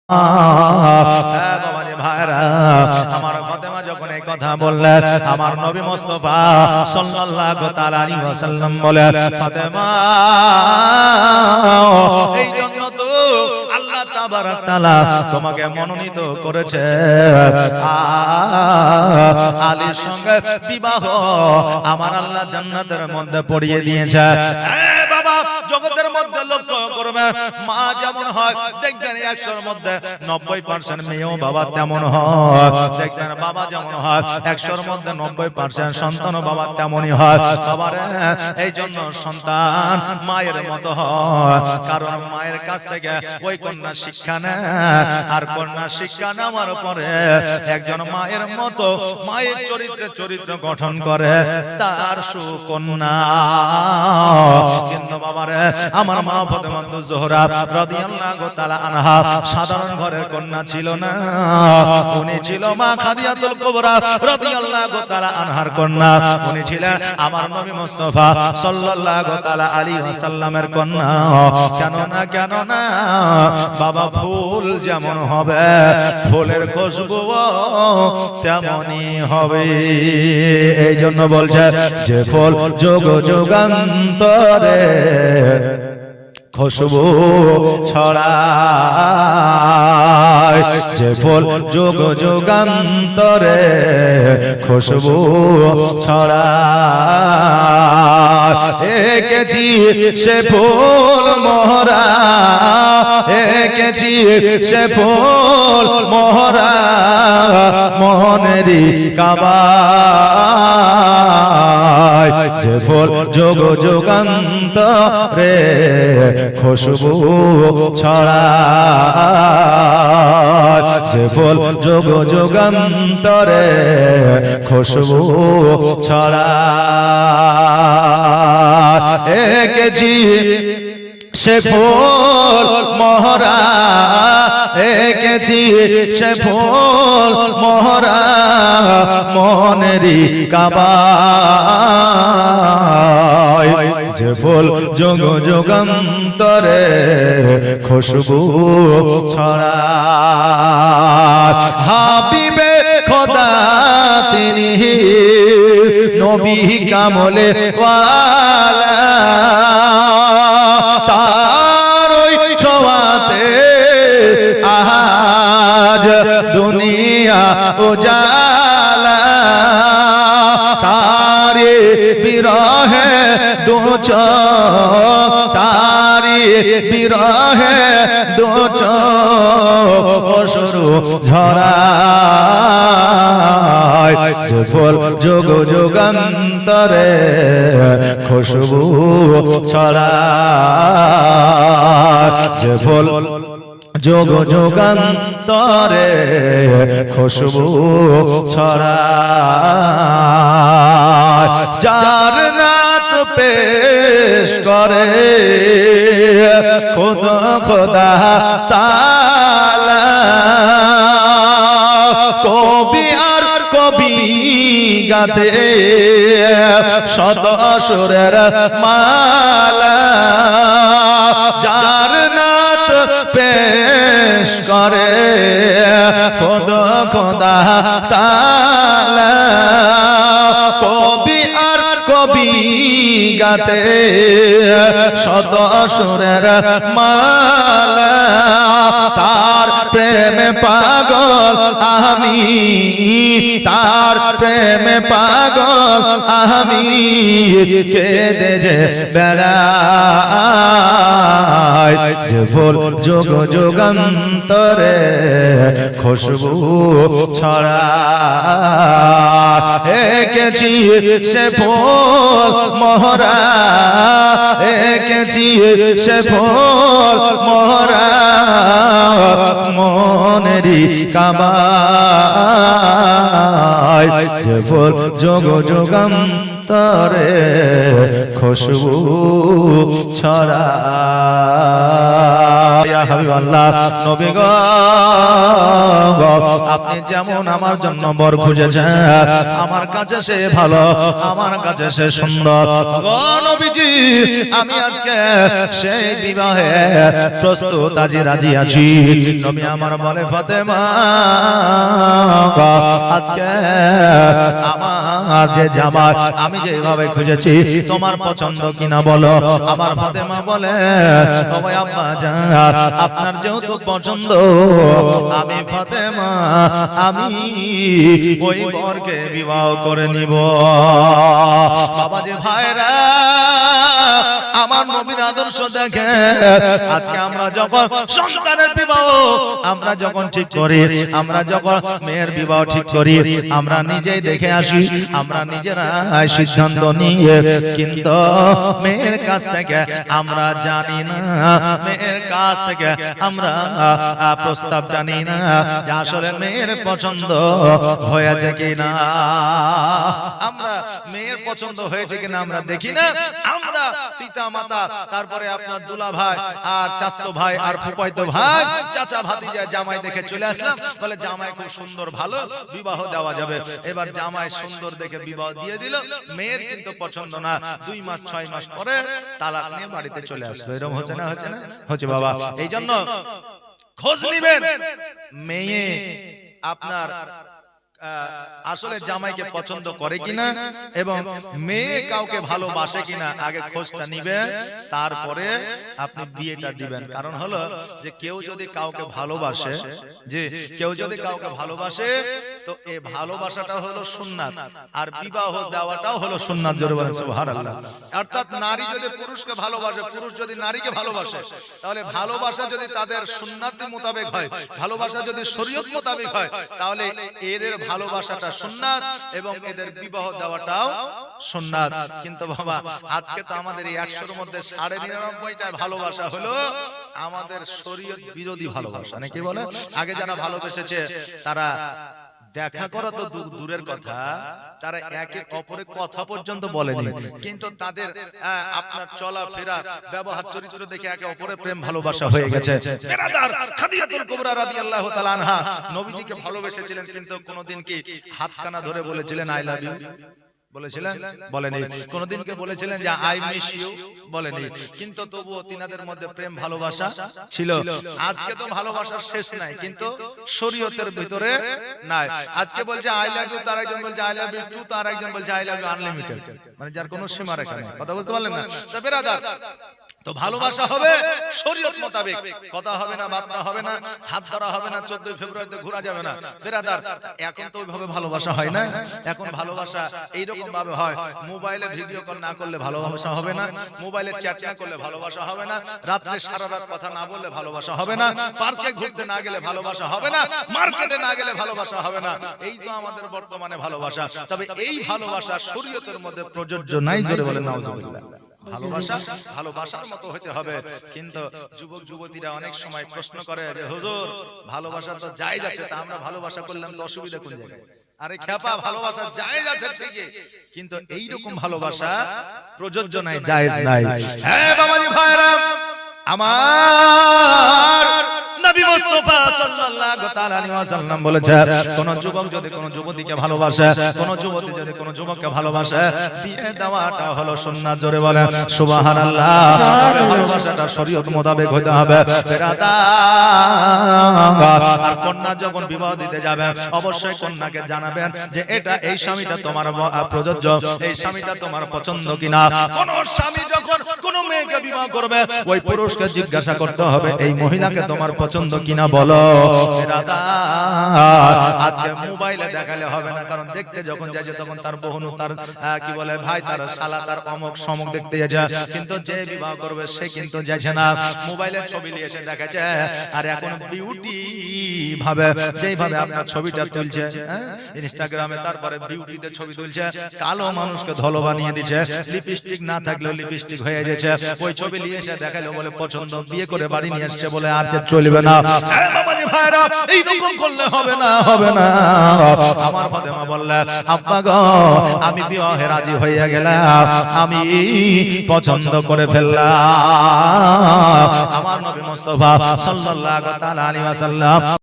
আমার ফাতেমা যখন এই কথা বললেন, আমার নবী মুস্তাফা সাল্লাল্লাহু তাআলা আলাইহি ওয়াসাল্লাম বলেন, ফাতেমা এই জন্য তো আল্লাহ তাবারক তাআলা তোমাকে মনোনীত করেছে আলীর সঙ্গে বিবাহ আমার আল্লাহ জান্নাতের মধ্যে পড়িয়ে দিয়েছে। জগতের মধ্যে লক্ষ্য করবে, মা যেমন হয় দেখবেন 100-র মধ্যে 90% মেয়েও বাবা তেমন হয়, দেখবেন বাবা যেমন হয় 100-র মধ্যে 90% সন্তানও বাবা তেমনই হয়। বাবারে এই জন্য সন্তান মায়ের মতো হয়, কারণ মায়ের কাছ থেকে ওই কন্যা শিক্ষা নেয়, আর কন্যা শিক্ষা নেওয়ার পরে একজন মায়ের মতো মায়ের চরিত্র গঠন করে তার সুকন্যা। কিন্তু বাবারে আমার মা ফাতেমা জোহরা রাদিয়াল্লাহু তাআলা আনহা সাধারণ ঘরের কন্যা ছিল না, উনি ছিল মা খাদিজাতুল কুবরা রাদিয়াল্লাহু তাআলা আনহার কন্যা। উনি ছিলেন আমার নবী মুস্তাফা সাল্লাল্লাহু তাআলা আলাইহি ওয়াসাল্লামের কন্যা। কেন না বাবা ফুল যেমন হবে ফুলের খুশবু তেমনই হবে। এই জন্য বলছে যে ফুল যুগান্তরে খুশবু ছড়ায়, যে ফুল যুগান্তরে খুশবু ছড়ায়। এঁকেছি সে ফুল মোহরা, এঁকেছি সে ফুল মোহরা মোহনেরই কাবায়, যে ফুল যুগান্তরে খুশবু ছড়ায়, যে ফুল যুগান্তরে খুশবু ছড়ায়। এঁকেছি সে ফুল মোহরা, এঁকেছি সে ফুল মোহরা মনেরই কাবায়, যে ফুল যুগান্তরে খুশবু ছড়ায়। হাবিবে খোদা তিনি নবী কামলে ওয়ালা, তার ওই ছোঁয়াতে আজ দুনিয়া উজালা, তারে বিরহে দু চোখ, তারি বিরহে দু চোখ অশ্রু ঝরায়, যে ফুল যুগান্তরে খুশবু ছড়ায়, যে ফুল যুগান্তরে খুশবু ছড়ায়। যার নাত পেশ করে খোদা তাআলা, কবি আর কবি গাতে শত সুরের মালা, যার নাত পেশ করে খোদা তাআলা, কবি আর কবি গাতে শত সুরের মালা, তার প্রেমে পাগল আমি, তার প্রেমে পাগল আমি, কেঁদে যে বেড়াই, যে ফুল যুগান্তরে খুশবু ছড়ায়। এঁকেছি সে ফুল মোহরা, এঁকেছি সে ফুল মোহরা মনেরই কাবায়, যে ফুল যুগান্তরে খুশবু ছড়ায়। ইয়া হাবিবাল্লাহ নবী গো আপনি যেমন আমার জন্য বর খুঁজেছেন আমার কাছে সে ভালো আমার কাছে সে সুন্দর গো নবীজি আমি আজকে সেই বিবাহে প্রস্তুত আজি রাজি আছি নবী আমার বলে ফাতেমা আজকে আমার যে জামাই আমি যেভাবে খুঁজেছি তোমার পছন্দ কিনা বলো আমার ফাতেমা বলে ও আব্বা জান আপনার যেহেতু পছন্দ আমি ফাতেমা আমি ওই বরকে বিবাহ করে নিব বাবাজি ভাইরা আমার নবীর আদর্শ দেখে আজকে আমরা যখন সন্তানের বিবাহ আমরা যখন ঠিক করি আমরা যখন মেয়ের বিবাহ ঠিক করি আমরা নিজেই দেখে আসি আমরা নিজেরা সিদ্ধান্ত নিয়ে কিন্তু মেয়ের কাছ থেকে আমরা জানি না মেয়ের কাছ থেকে আমরা প্রস্তাব জানি না যে আসলে মেয়ের পছন্দ হয়েছে কিনা আমরা মেয়ের পছন্দ হয়েছে কিনা আমরা দেখি না আমরা পিতা মাতা তারপরে আপনার দুলা ভাই আর চাচতো ভাই আর ফুফাইতো ভাই চাচা ভাতিজা জামাই দেখে চলে আসলাম বলে জামাই খুব সুন্দর ভালো বিবাহ দেওয়া যাবে এবার জামাই সুন্দর দেখে বিবাহ দিয়ে দিল মেয়ের কিন্তু পছন্দ না 2 মাস 6 মাস পরে তালাক নিয়ে বাড়িতে চলে আসবে এরকম হচ্ছে না হচ্ছে বাবা এই জন্য খোঁজ নেবেন মেয়ে আপনার আসলে জামাইকে পছন্দ করে কিনা এবং মেয়ে কাউকে ভালোবাসে কিনা আগে খোঁজটা নিবে তারপরে আপনি বিয়েটা দিবেন কারণ হলো যে কেউ যদি কাউকে ভালোবাসে তো এই ভালোবাসাটা হলো সুন্নাত আর বিবাহ দেওয়াটাও হলো সুন্নাত জোরে বলেন সুবহানাল্লাহ অর্থাৎ নারী যদি পুরুষকে ভালোবাসে পুরুষ যদি নারীকে ভালোবাসে তাহলে ভালোবাসা যদি তাদের সুন্নাত মোতাবেক হয় ভালোবাসা যদি শরীয়ত মোতাবেক হয় তাহলে এদের ভালোবাসাটা সুন্নাত এবং এদের বিবাহ দেওয়াটাও সুন্নাত কিন্তু বাবা আজকে তো আমাদের এই 100 এর মধ্যে 99.টা ভালোবাসা হলো আমাদের শরীয়ত বিরোধী ভালোবাসা নাকি বলে আগে যারা ভালোবেসেছে তারা দেখা করা তো দূরের কথা তারা একে অপরের কথা পর্যন্ত বলেনি কিন্তু তাদের আপনার চলাফেরা ব্যবহার চরিত্র দেখে একে অপরের প্রেম ভালোবাসা হয়ে গেছে বেরাদার খাদিজাতুল কুবরা রাদিয়াল্লাহু তাআলা আনহা নবীজিকে ভালোবেসেছিলেন কিন্তু কোনদিন কি হাতখানা ধরে বলেছিলেন আই লাভ ইউ বলেছিলেন বলেনি কোনদিনকে বলেছিলেন যে আই মিস ইউ বলেনি কিন্তু তবুও তিনাদের মধ্যে প্রেম ভালোবাসা ছিল আজকে তো ভালোবাসার শেষ নাই কিন্তু শরীয়তের ভিতরে নাই আজকে বলছে আই লাভ ইউ তার একজন বলছে আই লাভ ইউ টু তার একজন বলছে আই লাভ ইউ আনলিমিটেড মানে যার কোনো সীমা রেখা নেই কথা বুঝতে পারলেন না তো বেরাদার তো ভালোবাসা হবে শরীয়ত মোতাবেক কথা হবে না বার্তা হবে না হাত ধরা হবে না 14 ফেব্রুয়ারিতে ঘোরা যাবে না বেরাদার এখন তো ওইভাবে ভালোবাসা হয় না এখন ভালোবাসা এইরকম ভাবে হয় মোবাইলে ভিডিও কল না করলে ভালোবাসা হবে না মোবাইলে চ্যাট না করলে ভালোবাসা হবে না রাতে সারা রাত কথা না বললে ভালোবাসা হবে না পার্কে ঘুরতে না গেলে ভালোবাসা হবে না মার্কেটে না গেলে ভালোবাসা হবে না এই তো আমাদের বর্তমানে ভালোবাসা তবে এই ভালোবাসা শরীয়তের মধ্যে প্রযোজ্য নাই জোরে বলেন নাউজুবিল্লাহ ভালোবাসা ভালোবাসার মতো হতে হবে কিন্তু যুবক যুবতীরা অনেক সময় প্রশ্ন করে যে হুজুর ভালোবাসা তো জায়েজ আছে তা আমরা ভালোবাসা করলাম তো অসুবিধা কোন জায়গায় আরে খেপা ভালোবাসা জায়েজ আছে ঠিকই কিন্তু এই রকম ভালোবাসা প্রযোজ্য নাই জায়েজ নাই হ্যাঁ বাবাজি ভাইরা আমার নবী মুস্তাফা সাল্লাল্লাহু তাআলা আলাইহি ওয়াসাল্লাম বলেছে কোন যুবক যদি কোন যুবতীকে ভালোবাসে কোন যুবতী যদি কোন যুবককে ভালোবাসে বিয়ে দেওয়াটা হলো সুন্নাত জোরে বলে সুবহানাল্লাহ ভালোবাসাটা শরীয়ত মোতাবেক হতে হবে বেরাদার আর কন্যা যখন বিবাহ দিতে যাবে অবশ্যই কন্যাকে জানাবেন যে এটা এই স্বামীটা তোমার প্রযোজ্য এই স্বামীটা তোমার পছন্দ কিনা কোন স্বামী যখন কোন মেয়েকে বিবাহ করবে ওই পুরুষকে জিজ্ঞাসা করতে হবে এই মহিলাকে তোমার পছন্দ কিনা বলো আজকে মোবাইলে দেখালে হবে না কারণ দেখতে যখন যাচ্ছে তখন তার বোনু তার কি বলে ভাই তার শালা তার অমুক সমুক দেখতে যাচ্ছে কিন্তু যে বিবাহ করবে সে কিন্তু যাচ্ছে না মোবাইলের ছবি নিয়ে এসে দেখাচ্ছে আর এখন বিউটি ভাবে যেইভাবে আপনার ছবিটা তুলছে ইনস্টাগ্রামে তারপরে বিউটিতে ছবি তুলছে কালো মানুষকে ধলো বানিয়ে দিচ্ছে লিপস্টিক না থাকলেও লিপস্টিক হয়ে যাচ্ছে ওই ছবি নিয়ে এসে দেখালো বলে পছন্দ বিয়ে করে বাড়ি নিয়ে আসছে বলে আর চলবে না বাবাজি ভাইরা এই রকম করলে হবে না হবে না। আমার ফাতেমা বললেন আব্বা গো আমি বিবাহে রাজি হয়ে গেলাম, আমি পছন্দ করে ফেললাম। আমার নবী মুস্তাফা সাল্লাল্লাহু তাআলা আলাইহি ওয়াসাল্লাম